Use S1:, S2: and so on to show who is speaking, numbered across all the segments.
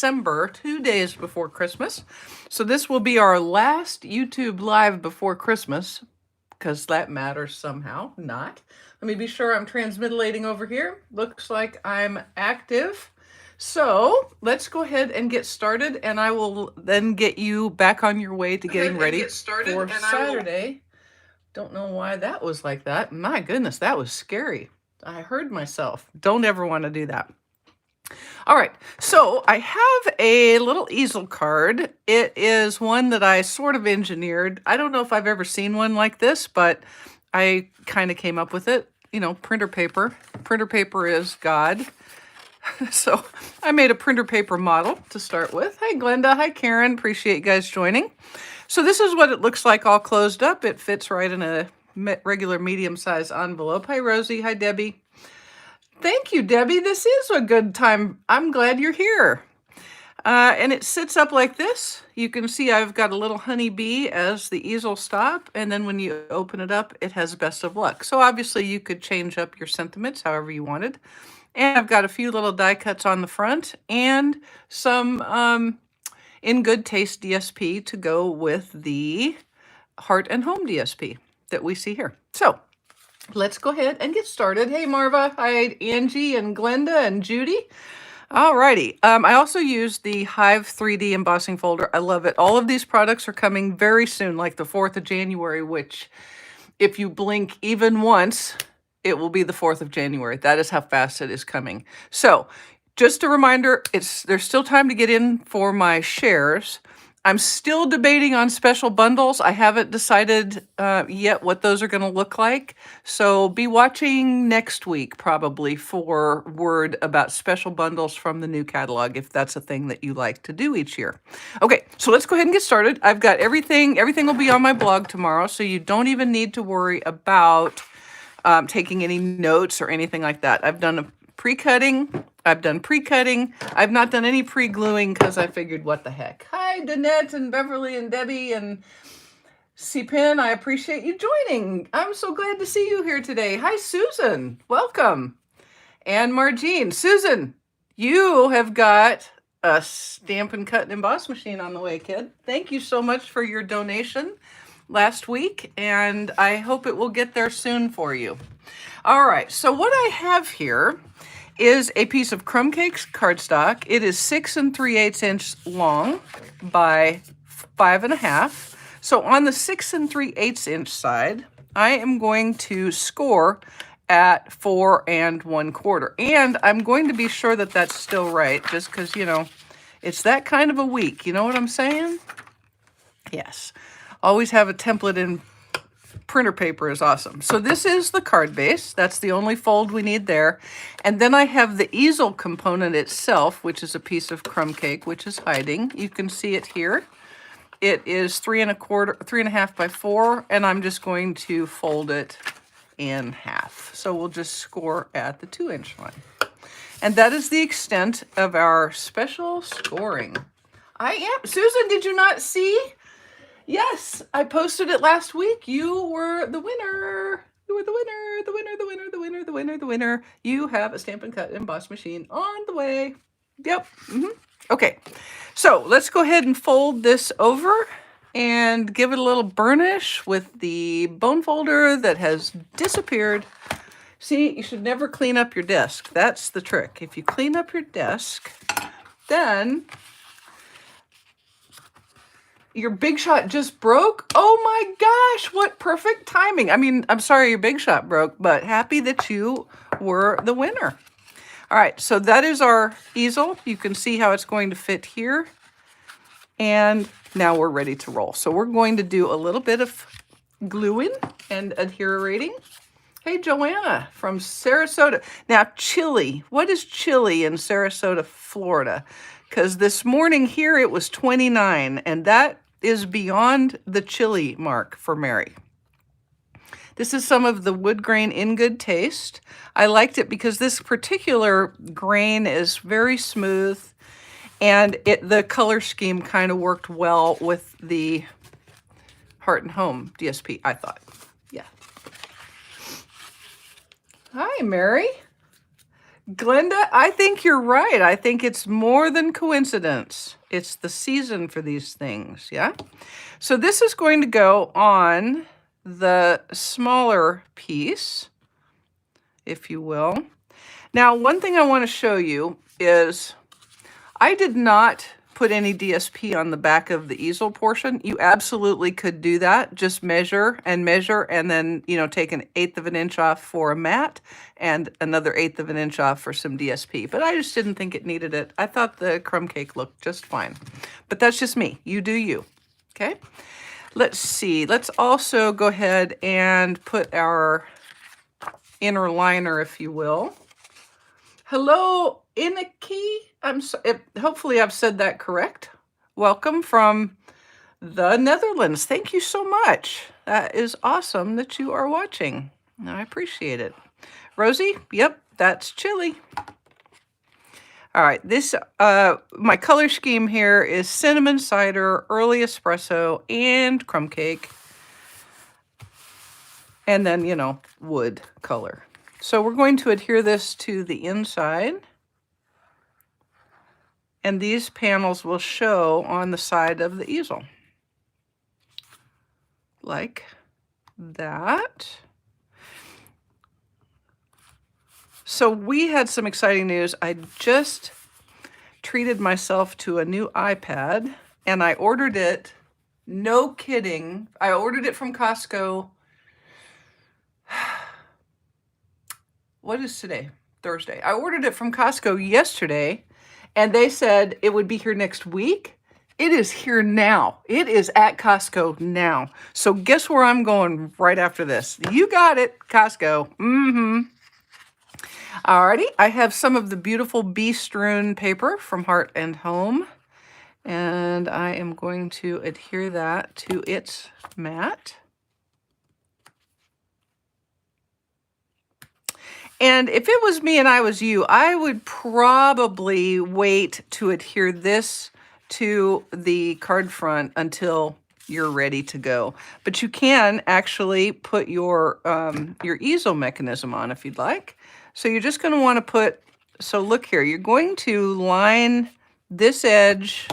S1: December, 2 days before Christmas. So this will be our last YouTube live before Christmas, because that matters somehow. Not. Let me be sure I'm transmitilating over here. Looks like I'm active. So let's go ahead and get started, and I will then get you back on your way to getting ready for Saturday. Don't know why that was like that. My goodness, that was scary. I heard myself. Don't ever want to do that. All right, so I have a little easel card. It is one that I sort of engineered. I don't know if I've ever seen one like this, but I kind of came up with it. You know, printer paper. Printer paper is God. So I made a printer paper model to start with. Hi, Glenda. Hi, Karen. Appreciate you guys joining. So this is what it looks like all closed up. It fits right in a regular medium-sized envelope. Hi, Rosie. Hi, Debbie. Thank you, Debbie. This is a good time. I'm glad you're here. And it sits up like this. You can see I've got a little honeybee as the easel stop. And then when you open it up, it has best of luck. So obviously you could change up your sentiments however you wanted. And I've got a few little die cuts on the front and some In Good Taste DSP to go with the Heart and Home DSP that we see here. So let's go ahead and get started. Hey, Marva. Hi, Angie and Glenda and Judy. Alrighty. I also used the Hive 3D embossing folder. I love it. All of these products are coming very soon, like the 4th of January, which if you blink even once, it will be the 4th of January. That is how fast it is coming. So just a reminder, there's still time to get in for my shares. I'm still debating on special bundles. I haven't decided yet what those are going to look like. So be watching next week probably for word about special bundles from the new catalog, if that's a thing that you like to do each year. Okay, so let's go ahead and get started. I've got everything. Everything will be on my blog tomorrow, so you don't even need to worry about taking any notes or anything like that. I've done a pre-cutting. I've done pre-cutting. I've not done any pre-gluing because I figured, what the heck. Hi, Danette and Beverly and Debbie and C-Pin. I appreciate you joining. I'm so glad to see you here today. Hi, Susan. Welcome. And Margene. Susan, you have got a Stampin' Cut and Emboss machine on the way, kid. Thank you so much for your donation last week, and I hope it will get there soon for you. All right, so what I have here is a piece of crumb cakes cardstock. It is 6 3/8 inch long by 5.5. So on the 6 3/8 inch side, I am going to score at 4 1/4. And I'm going to be sure that that's still right, just because, you know, it's that kind of a week. You know what I'm saying? Yes. Always have a template in printer paper is awesome. So this is the card base. That's the only fold we need there. And then I have the easel component itself, which is a piece of crumb cake, which is hiding. You can see it here. It is 3 1/4 by 4, and I'm just going to fold it in half. So we'll just score at the 2 inch line. And that is the extent of our special scoring. Susan, did you not see? Yes, I posted it last week. You were the winner. You were the winner, the winner, the winner, the winner, the winner, the winner. You have a Stampin' Cut and Emboss machine on the way. Yep. Okay, so let's go ahead and fold this over and give it a little burnish with the bone folder that has disappeared. See, you should never clean up your desk. That's the trick. If you clean up your desk, then your Big Shot just broke? Oh my gosh, what perfect timing. I mean, I'm sorry your Big Shot broke, but happy that you were the winner. All right, so that is our easel. You can see how it's going to fit here. And now we're ready to roll. So we're going to do a little bit of gluing and adherating. Hey, Joanna from Sarasota. Now, chilly. What is chilly in Sarasota, Florida? Because this morning here it was 29, and that is beyond the chilly mark for Mary. This is some of the wood grain In Good Taste. I liked it because this particular grain is very smooth, and the color scheme kind of worked well with the Heart and Home DSP, I thought. Yeah. Hi, Mary. Glenda, I think you're right. I think it's more than coincidence. It's the season for these things, yeah? So this is going to go on the smaller piece, if you will. Now, one thing I want to show you is I did not put any DSP on the back of the easel portion. You absolutely could do that. Just measure, and then, you know, take 1/8 of an inch off for a mat and another 1/8 of an inch off for some DSP. But I just didn't think it needed it. I thought the crumb cake looked just fine. But that's just me. You do you. Okay? Let's see. Let's also go ahead and put our inner liner, if you will. Hello, Inaki. Hopefully I've said that correct. Welcome from the Netherlands. Thank you so much. That is awesome that you are watching. I appreciate it. Rosie, yep, that's chili. All right, this my color scheme here is cinnamon cider, early espresso, and crumb cake. And then, you know, wood color. So we're going to adhere this to the inside. And these panels will show on the side of the easel. Like that. So we had some exciting news. I just treated myself to a new iPad, and I ordered it, no kidding. I ordered it from Costco. What is today? Thursday. I ordered it from Costco yesterday, and they said it would be here next week. It is here now. It is at Costco now. So guess where I'm going right after this? You got it, Costco. Alrighty, I have some of the beautiful bee strewn paper from Heart and Home, and I am going to adhere that to its mat. And if it was me and I was you, I would probably wait to adhere this to the card front until you're ready to go. But you can actually put your easel mechanism on if you'd like. So you're just going to want to put, so look here, you're going to line this edge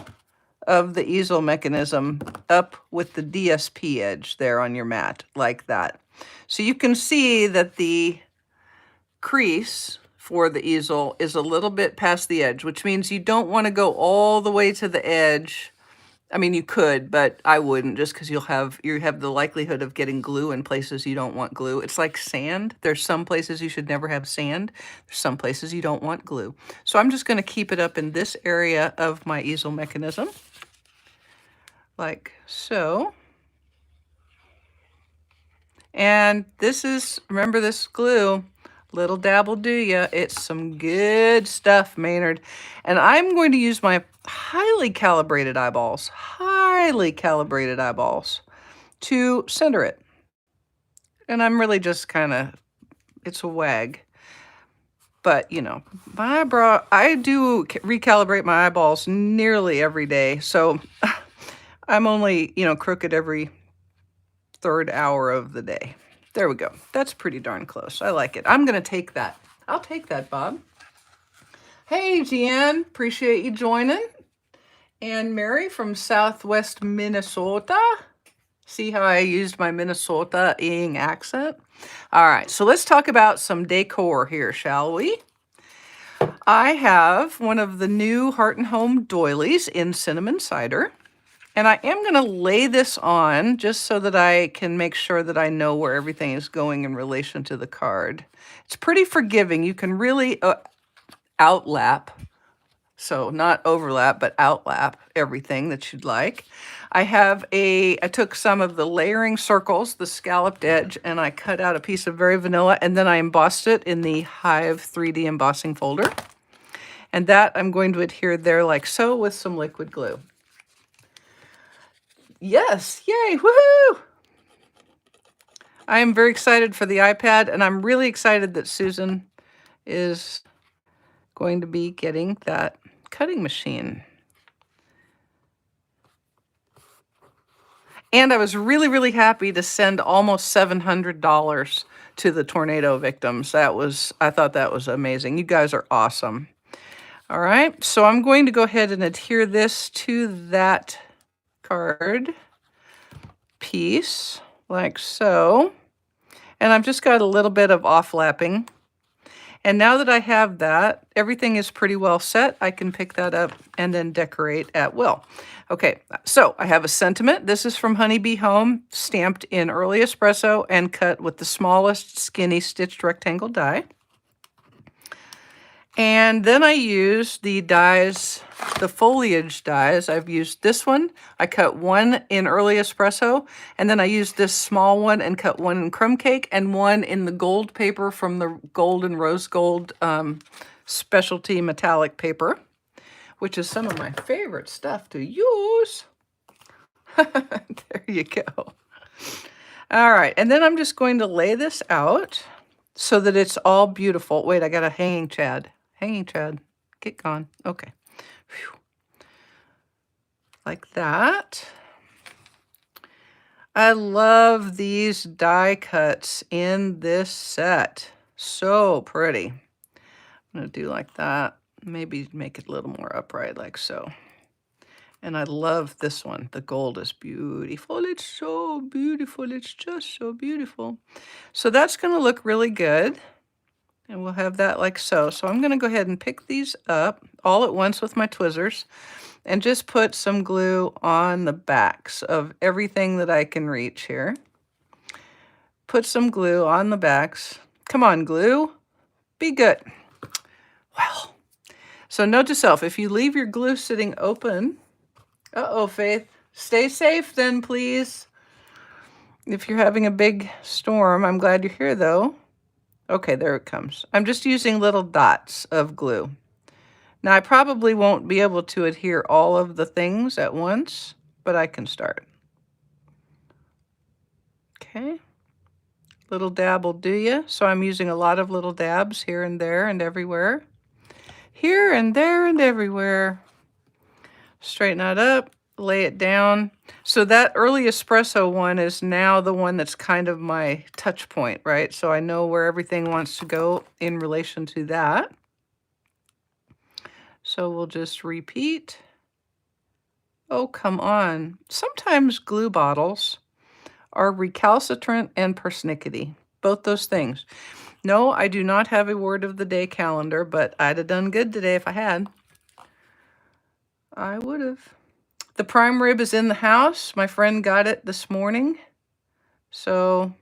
S1: of the easel mechanism up with the DSP edge there on your mat, like that. So you can see that the crease for the easel is a little bit past the edge, which means you don't want to go all the way to the edge. I mean, you could, but I wouldn't, just because you have the likelihood of getting glue in places you don't want glue. It's like sand. There's some places you should never have sand. There's some places you don't want glue. So I'm just going to keep it up in this area of my easel mechanism, like so. And this is, remember this glue, little dab will do ya. It's some good stuff, Maynard. And I'm going to use my highly calibrated eyeballs to center it. And I'm really just kind of, it's a wag. But, you know, my eyebrow, I do recalibrate my eyeballs nearly every day. So I'm only, you know, crooked every third hour of the day. There we go. That's pretty darn close. I like it. I'm going to take that. I'll take that, Bob. Hey, Jan. Appreciate you joining. And Mary from Southwest Minnesota. See how I used my Minnesota-ing accent? All right, so let's talk about some decor here, shall we? I have one of the new Heart and Home doilies in cinnamon cider. And I am going to lay this on just so that I can make sure that I know where everything is going in relation to the card. It's pretty forgiving. You can really outlap, so not overlap, but outlap everything that you'd like. I took some of the layering circles, the scalloped edge, and I cut out a piece of Very Vanilla, and then I embossed it in the Hive 3D embossing folder. And that I'm going to adhere there like so with some liquid glue. Yes, yay, woohoo! I am very excited for the iPad, and I'm really excited that Susan is going to be getting that cutting machine. And I was really, really happy to send almost $700 to the tornado victims. I thought that was amazing. You guys are awesome. All right, so I'm going to go ahead and adhere this to that card piece like so. And I've just got a little bit of offlapping. And now that I have that, everything is pretty well set. I can pick that up and then decorate at will. Okay, so I have a sentiment. This is from Honeybee Home, stamped in early espresso and cut with the smallest skinny stitched rectangle die. And then I use the dies, the foliage dies. I've used this one. I cut one in early espresso, and then I used this small one and cut one in crumb cake and one in the gold paper from the gold and rose gold specialty metallic paper, which is some of my favorite stuff to use. There you go. All right, and then I'm just going to lay this out so that it's all beautiful. Wait, I got a hanging chad. Hanging chad, get gone. Okay. Whew. Like that. I love these die cuts in this set. So pretty. I'm going to do like that. Maybe make it a little more upright like so. And I love this one. The gold is beautiful. It's so beautiful. It's just so beautiful. So that's going to look really good. And we'll have that like so. So I'm going to go ahead and pick these up all at once with my tweezers and just put some glue on the backs of everything that I can reach here. Put some glue on the backs. Come on, glue. Be good. Well, so note to self, if you leave your glue sitting open, uh-oh, Faith, stay safe then, please. If you're having a big storm, I'm glad you're here though. Okay, there it comes. I'm just using little dots of glue. Now, I probably won't be able to adhere all of the things at once, but I can start. Okay. Little dab will do ya. So I'm using a lot of little dabs here and there and everywhere. Here and there and everywhere. Straighten that up, lay it down. So that early espresso one is now the one that's kind of my touch point, right? So I know where everything wants to go in relation to that. So we'll just repeat. Oh, come on. Sometimes glue bottles are recalcitrant and persnickety, both those things. No, I do not have a word of the day calendar, but I'd have done good today if I had. I would have. The prime rib is in the house. My friend got it this morning. So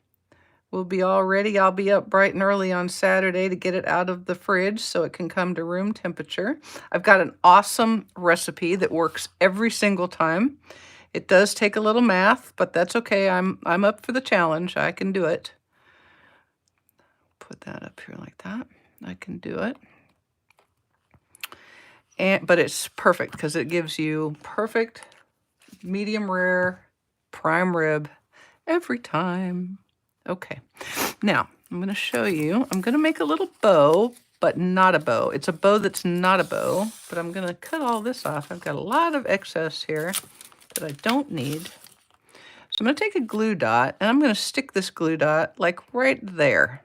S1: we'll be all ready. I'll be up bright and early on Saturday to get it out of the fridge so it can come to room temperature. I've got an awesome recipe that works every single time. It does take a little math, but that's okay. I'm up for the challenge. I can do it. Put that up here like that. I can do it. But it's perfect because it gives you perfect medium rare prime rib every time. Okay, now I'm going to show you. I'm going to make a little bow, but not a bow. It's a bow that's not a bow, but I'm going to cut all this off. I've got a lot of excess here that I don't need. So I'm going to take a glue dot, and I'm going to stick this glue dot like right there.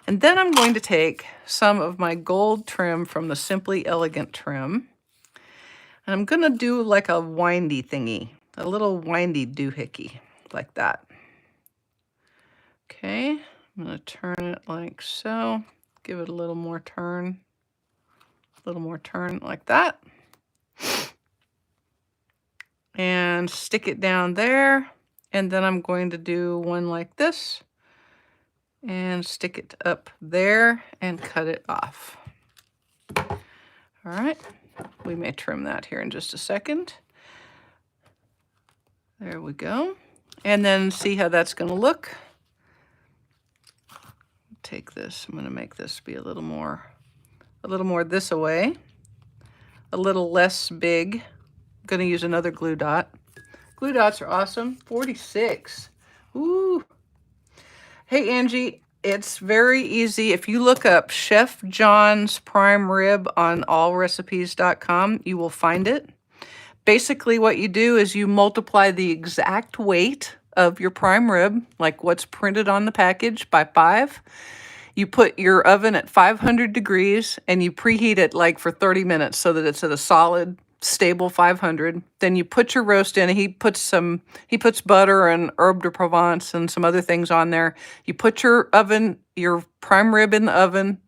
S1: And then I'm going to take some of my gold trim from the Simply Elegant trim. And I'm going to do like a windy thingy, a little windy doohickey, like that. Okay, I'm going to turn it like so. Give it a little more turn like that. And stick it down there. And then I'm going to do one like this. And stick it up there and cut it off. All right, we may trim that here in just a second. There we go. And then see how that's going to look. Take this, I'm going to make this be a little more this away, a little less big. I'm going to use another glue dot. Glue dots are awesome. 46. Ooh. Hey, Angie, it's very easy. If you look up Chef John's prime rib on allrecipes.com, you will find it. Basically, what you do is you multiply the exact weight of your prime rib, like what's printed on the package, by 5. You put your oven at 500 degrees and you preheat it like for 30 minutes so that it's at a solid, stable 500. Then you put your roast in. He puts butter and herbe de Provence and some other things on there. You put your prime rib in the oven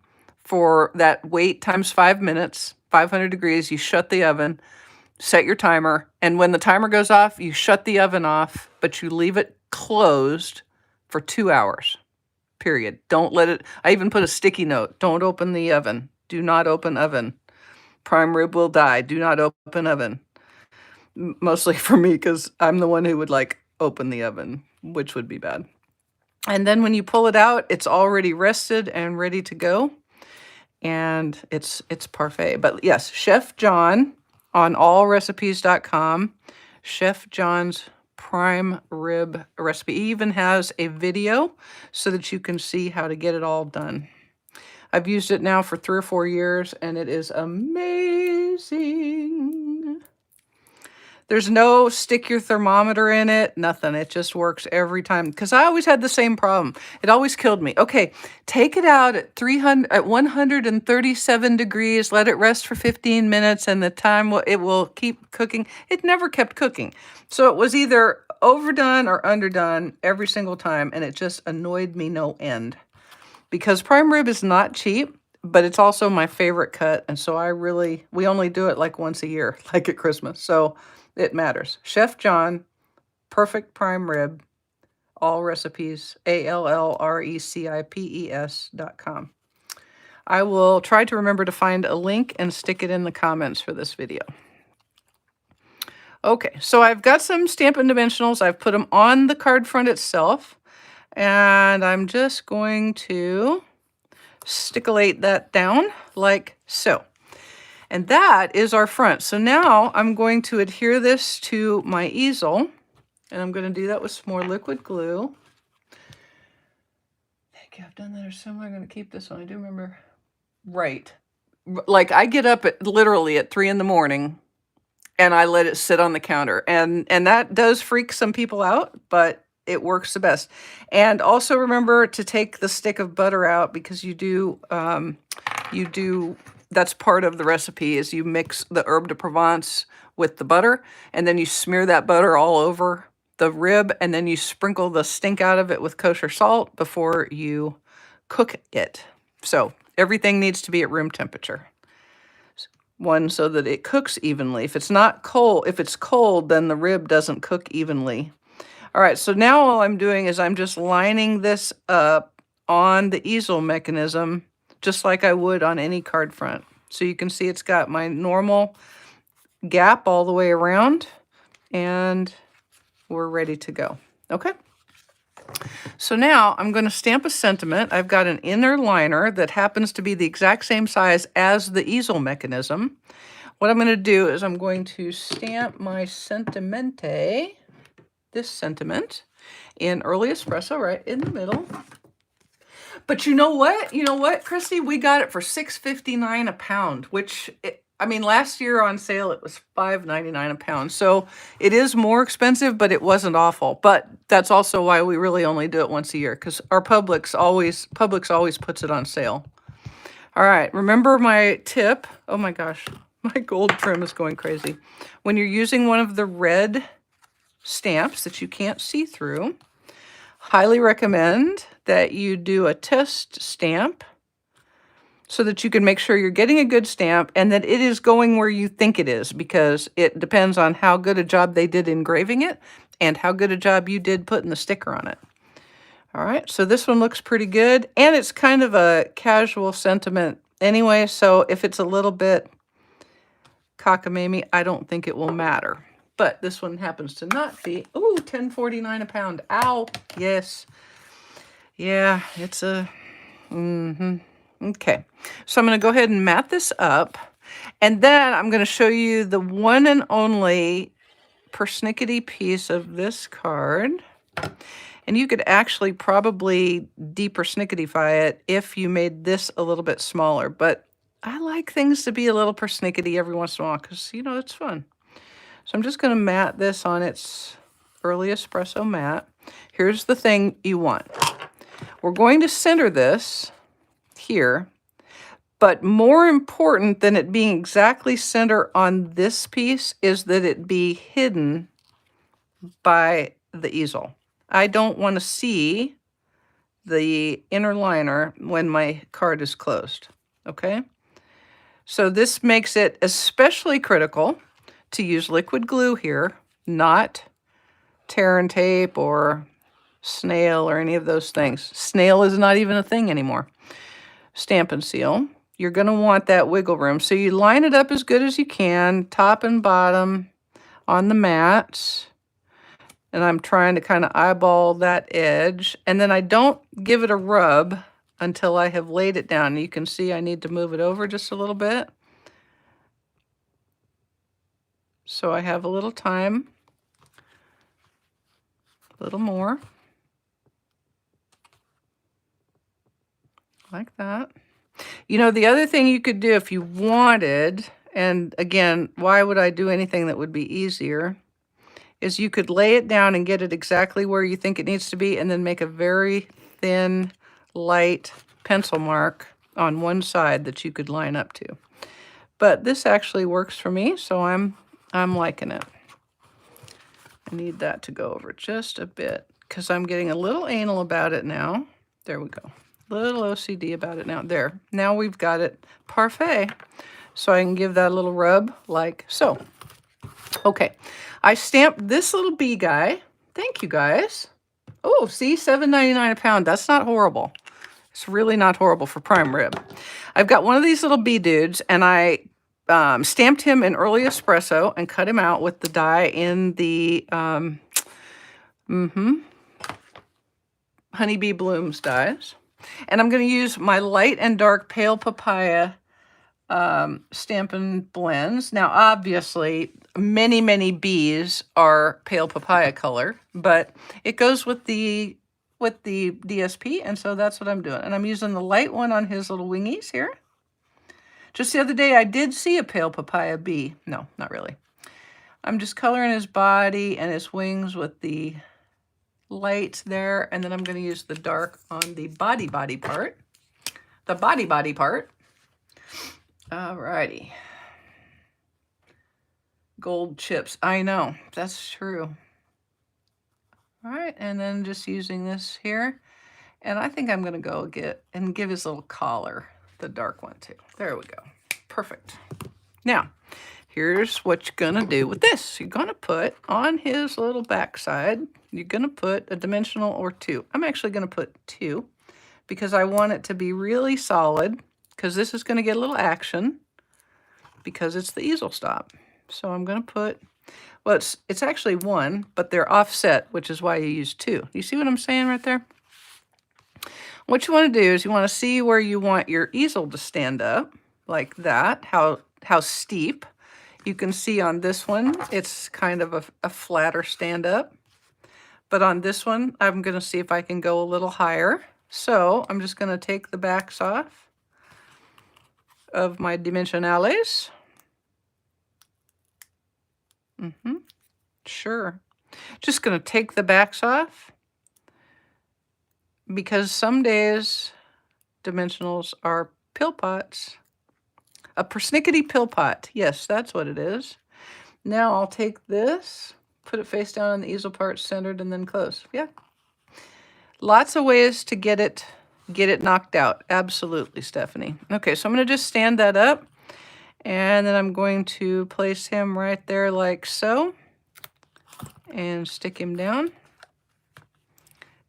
S1: for that wait times 5 minutes, 500 degrees. You shut the oven, set your timer, and when the timer goes off, you shut the oven off, but you leave it closed for 2 hours. Period. Don't let it, I even put a sticky note. Don't open the oven. Do not open oven. Prime rib will die. Do not open oven. Mostly for me, because I'm the one who would like open the oven, which would be bad. And then when you pull it out, it's already rested and ready to go. And it's parfait. But yes, Chef John on allrecipes.com. Chef John's prime rib recipe. He even has a video so that you can see how to get it all done. I've used it now for 3 or 4 years, and it is amazing. There's no stick your thermometer in it, nothing. It just works every time. Because I always had the same problem. It always killed me. Okay, take it out at 137 degrees, let it rest for 15 minutes, and it will keep cooking. It never kept cooking. So it was either overdone or underdone every single time, and it just annoyed me no end. Because prime rib is not cheap, but it's also my favorite cut, and so we only do it like once a year, like at Christmas. So it matters. Chef John, perfect prime rib, all recipes, allrecipes.com. I will try to remember to find a link and stick it in the comments for this video. Okay, so I've got some Stampin' Dimensionals. I've put them on the card front itself, and I'm just going to stickilate that down like so. And that is our front. So now I'm going to adhere this to my easel, and I'm going to do that with some more liquid glue. Thank you, I've done that or somewhere. I'm going to keep this one. I do remember. Right. Like I get up literally at 3 in the morning and I let it sit on the counter. And that does freak some people out, but it works the best. And also remember to take the stick of butter out, because that's part of the recipe, is you mix the herbe de Provence with the butter, and then you smear that butter all over the rib, and then you sprinkle the stink out of it with kosher salt before you cook it. So everything needs to be at room temperature. One, so that it cooks evenly. If it's cold, then the rib doesn't cook evenly. All right, so now all I'm doing is I'm just lining this up on the easel mechanism, just like I would on any card front. So you can see it's got my normal gap all the way around, and we're ready to go. Okay? So now I'm going to stamp a sentiment. I've got an inner liner that happens to be the exact same size as the easel mechanism. What I'm going to do is I'm going to stamp my sentimente, this sentiment, in early espresso right in the middle. But you know what? You know what, Christy? We got it for $6.59 a pound, which, last year on sale it was $5.99 a pound. So it is more expensive, but it wasn't awful. But that's also why we really only do it once a year, because our Publix always puts it on sale. All right, remember my tip. Oh my gosh, my gold trim is going crazy. When you're using one of the red stamps that you can't see through, highly recommend that you do a test stamp so that you can make sure you're getting a good stamp and that it is going where you think it is, because it depends on how good a job they did engraving it and how good a job you did putting the sticker on it. All right, so this one looks pretty good, and it's kind of a casual sentiment anyway, so if it's a little bit cockamamie, I don't think it will matter. But this one happens to not be. Ooh, $10.49 a pound. Ow. Yes. Yeah, it's a... Okay. So I'm going to go ahead and mat this up. And then I'm going to show you the one and only persnickety piece of this card. And you could actually probably de-persnicketify it if you made this a little bit smaller. But I like things to be a little persnickety every once in a while because, it's fun. So I'm just going to mat this on its early espresso mat. here's the thing you want. We're going to center this here, but more important than it being exactly center on this piece is that it be hidden by the easel. I don't want to see the inner liner when my card is closed, okay? So this makes it especially critical to use liquid glue here, not tear and tape or snail or any of those things. Snail is not even a thing anymore. Stampin' Seal. You're going to want that wiggle room. So you line it up as good as you can, top and bottom on the mats. And I'm trying to kind of eyeball that edge. And then I don't give it a rub until I have laid it down. You can see I need to move it over just a little bit. So I have a little time. A little more. Like that. You know, the other thing you could do if you wanted, and again, why would I do anything that would be easier, is you could lay it down and get it exactly where you think it needs to be and then make a very thin, light pencil mark on one side that you could line up to. But this actually works for me, so I'm liking it. I need that to go over just a bit because I'm getting a little anal about it now. There we go. Little OCD about it now. There. Now we've got it parfait. So I can give that a little rub like so. Okay. I stamped this little bee guy. Thank you, guys. Oh, see? $7.99 a pound. That's not horrible. It's really not horrible for prime rib. I've got one of these little bee dudes, and I stamped him in early espresso and cut him out with the die in the Honeybee Blooms dies. And I'm going to use my light and dark pale papaya Stampin' blends. Now, obviously, many bees are pale papaya color, but it goes with the DSP, and so that's what I'm doing. And I'm using the light one on his little wingies here. Just the other day, I did see a pale papaya bee. No, not really. I'm just coloring his body and his wings with the light there, and then I'm going to use the dark on the body part. The body part. Alrighty. Gold chips. I know, that's true. All right, and then just using this here. And I think I'm going to go give his little collar the dark one too. There we go. Perfect. Now, here's what you're going to do with this. You're going to put on his little backside, you're going to put a dimensional or two. I'm actually going to put two because I want it to be really solid because this is going to get a little action because it's the easel stop. So I'm going to put, well, it's actually one, but they're offset, which is why you use two. You see what I'm saying right there? What you want to do is you want to see where you want your easel to stand up, like that, how steep. You can see on this one, it's kind of a flatter stand up. But on this one, I'm going to see if I can go a little higher. So I'm just going to take the backs off of my dimensionales. Sure. Just going to take the backs off because some days dimensionals are pill pots. A persnickety pill pot. Yes, that's what it is. Now I'll take this, put it face down on the easel part, centered, and then close. Yeah. Lots of ways to get it knocked out. Absolutely, Stephanie. Okay, so I'm going to just stand that up. And then I'm going to place him right there like so. And stick him down.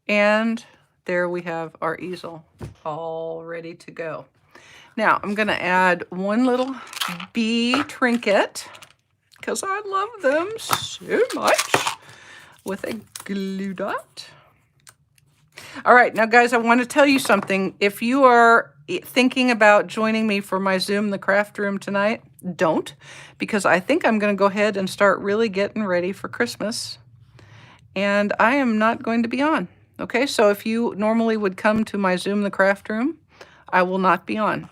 S1: And there we have our easel all ready to go. Now, I'm going to add one little bee trinket because I love them so much with a glue dot. All right, now, guys, I want to tell you something. If you are thinking about joining me for my Zoom the Craft Room tonight, don't, because I think I'm going to go ahead and start really getting ready for Christmas, and I am not going to be on. Okay, so if you normally would come to my Zoom the Craft Room, I will not be on.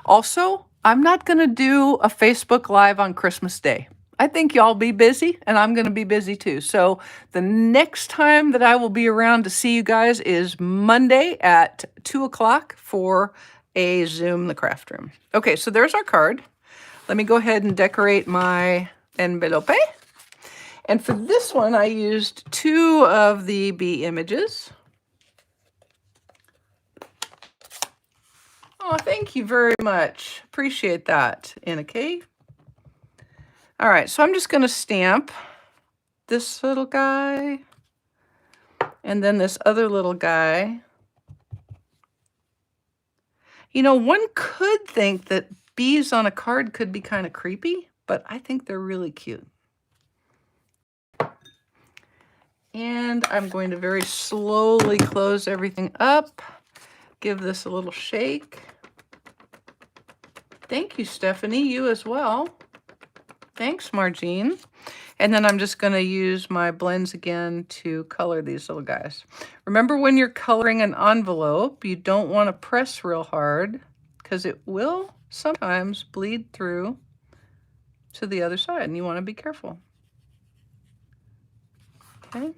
S1: Also, I'm not going to do a Facebook Live on Christmas Day. I think y'all be busy, and I'm going to be busy too. So the next time that I will be around to see you guys is Monday at 2 o'clock for a Zoom the Craft Room. Okay, so there's our card. Let me go ahead and decorate my envelope. And for this one, I used 2 of the bee images. Oh, thank you very much. Appreciate that, Inake. All right, so I'm just going to stamp this little guy and then this other little guy. You know, one could think that bees on a card could be kind of creepy, but I think they're really cute. And I'm going to very slowly close everything up. Give this a little shake. Thank you, Stephanie. You as well. Thanks, Margene. And then I'm just going to use my blends again to color these little guys. Remember, when you're coloring an envelope, you don't want to press real hard because it will sometimes bleed through to the other side, and you want to be careful. Okay.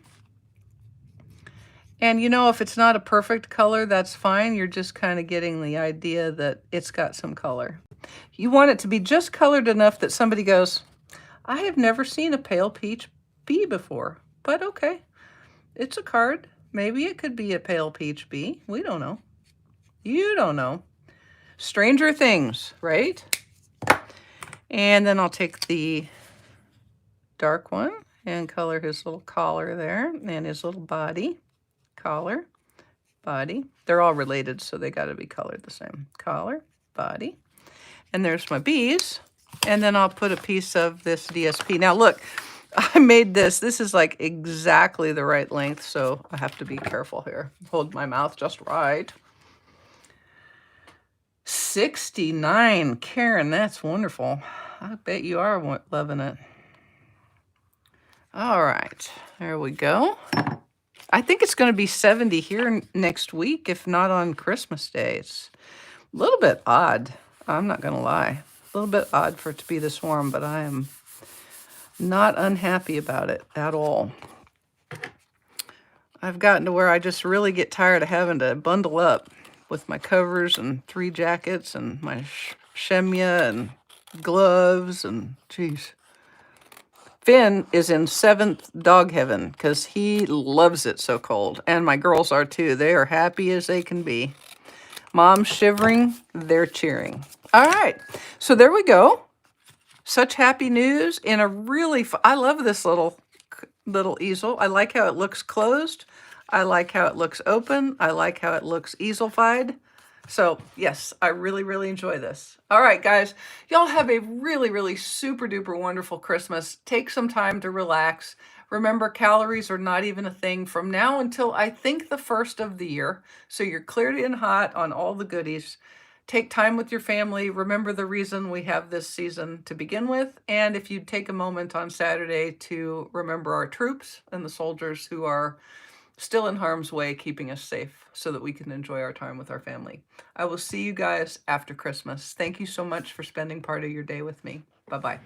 S1: And you know, if it's not a perfect color, that's fine. You're just kind of getting the idea that it's got some color. You want it to be just colored enough that somebody goes, I have never seen a pale peach bee before, but okay, it's a card. Maybe it could be a pale peach bee. We don't know. You don't know. Stranger things, right? And then I'll take the dark one and color his little collar there and his little body. Collar, body. They're all related, so they got to be colored the same. Collar, body. And there's my bees. And then I'll put a piece of this DSP. Now look, I made this. This is like exactly the right length, so I have to be careful here. Hold my mouth just right. 69, Karen, that's wonderful. I bet you are loving it. All right, there we go. I think it's going to be 70 here next week, if not on Christmas Day. It's a little bit odd. I'm not going to lie. A little bit odd for it to be this warm, but I am not unhappy about it at all. I've gotten to where I just really get tired of having to bundle up with my covers and 3 jackets and my shemya and gloves and geez. Finn is in 7th dog heaven because he loves it so cold. And my girls are too. They are happy as they can be. Mom's shivering, they're cheering. All right, so there we go. Such happy news in a really, I love this little easel. I like how it looks closed. I like how it looks open. I like how it looks easel-fied. So yes, I really, really enjoy this. All right, guys, y'all have a really, really super duper wonderful Christmas. Take some time to relax. Remember, calories are not even a thing from now until I think the 1st of the year. So you're cleared and hot on all the goodies. Take time with your family. Remember the reason we have this season to begin with. And if you take a moment on Saturday to remember our troops and the soldiers who are still in harm's way, keeping us safe so that we can enjoy our time with our family. I will see you guys after Christmas. Thank you so much for spending part of your day with me. Bye-bye.